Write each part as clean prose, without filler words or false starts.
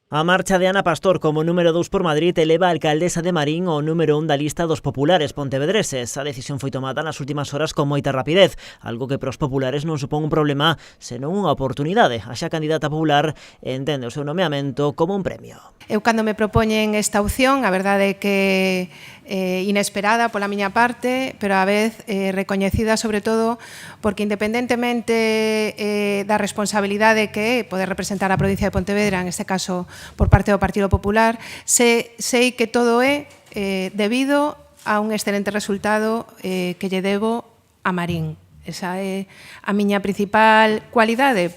A marcha de Ana Pastor como número 2 por Madrid eleva a alcaldesa de Marín ao número 1 da lista dos populares pontevedreses. A decisión foi tomada nas últimas horas con moita rapidez, algo que para os populares non supón un problema, senón unha oportunidade. A xa candidata popular entende o seu nomeamento como un premio. Eu cando me propoñen esta opción, a verdade é que inesperada pola miña parte, pero a vez recoñecida sobre todo porque independentemente da responsabilidade que é poder representar a provincia de Pontevedra, en este caso por parte do Partido Popular, sei que todo é debido a un excelente resultado que lle debo a Marín. Esa é a miña principal cualidade,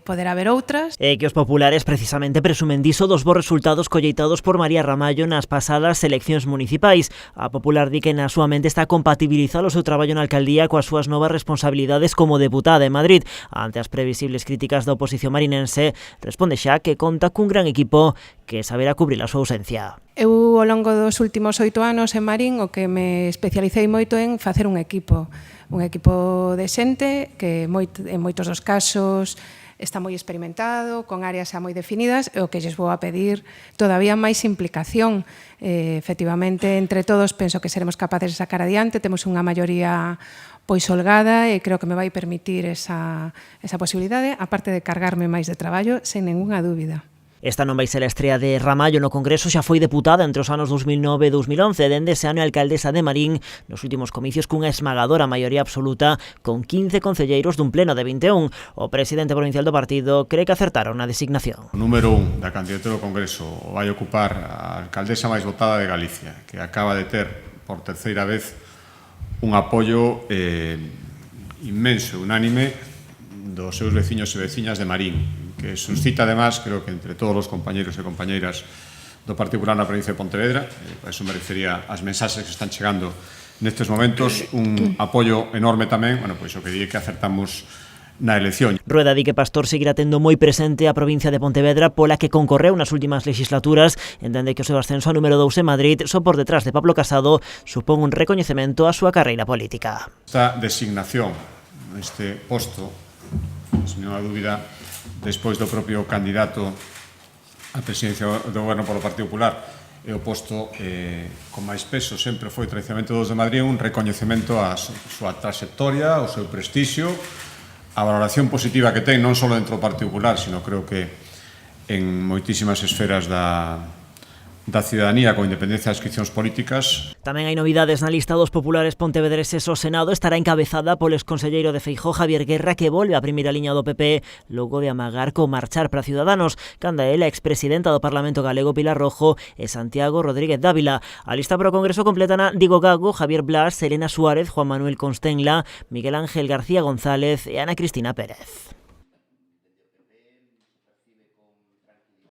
poder haber outras. E que os populares precisamente presumen diso dos bons resultados colleitados por María Ramallo nas pasadas eleccións municipais. A popular di que na súa mente está compatibilizar o seu traballo na alcaldía coas súas novas responsabilidades como deputada en Madrid. Ante as previsibles críticas da oposición marinense, responde xa que conta cun gran equipo que saberá cubrir a súa ausencia. Eu, ao longo dos últimos 8 anos en Marín, o que me especialicei moito en facer un equipo de xente que en moitos dos casos está moi experimentado, con áreas xa moi definidas, e o que lles vou a pedir todavía máis implicación. Efectivamente, entre todos penso que seremos capaces de sacar adiante, temos unha maioría pois holgada e creo que me vai permitir esa posibilidade, aparte de cargarme máis de traballo, sen ningunha dúbida. Esta non vai ser a estrea de Ramallo no Congreso, xa foi deputada entre os anos 2009 e 2011, dende ese ano alcaldesa de Marín, nos últimos comicios cunha esmagadora maioría absoluta, con 15 concelleiros dun pleno de 21. O presidente provincial do partido cree que acertaron na designación. O número 1 da candidatura ao Congreso vai ocupar a alcaldesa máis votada de Galicia, que acaba de ter por terceira vez un apoio inmenso, unánime, dos seus veciños e veciñas de Marín, que suscita, además, creo que entre todos os compañeiros e compañeiras do Partido Popular na provincia de Pontevedra, a eso me refería ás mensaxes que están chegando nestes momentos, un apoio enorme tamén, pois o que di que acertamos na elección. Rueda di que Pastor seguirá tendo moi presente a provincia de Pontevedra, pola que concorreu nas últimas legislaturas, entende que o seu ascenso a número 2 en Madrid, só por detrás de Pablo Casado, supón un recoñecemento á súa carreira política. Esta designación neste posto, sen ninguna dúbida, despois do propio candidato á presidencia do goberno polo Partido Popular, e o posto con máis peso sempre foi tradicionalmente dos de Madrid, un recoñecemento á súa trayectoria, ao seu prestixio, a valoración positiva que ten non só dentro do Partido Popular, sino creo que en moitísimas esferas da ciudadanía con independencia das inscripcións políticas. Tamén hai novidades na lista dos populares pontevedreses. O Senado estará encabezada polo exconselleiro de Feijóo, Javier Guerra, que volve á primeira liña do PP logo de amagar con marchar para Ciudadanos, canda ela, expresidenta do Parlamento Galego Pilar Rojo e Santiago Rodríguez Dávila. A lista para o Congreso completan a Diego Gago, Javier Blas, Elena Suárez, Juan Manuel Constenla, Miguel Ángel García González e Ana Cristina Pérez.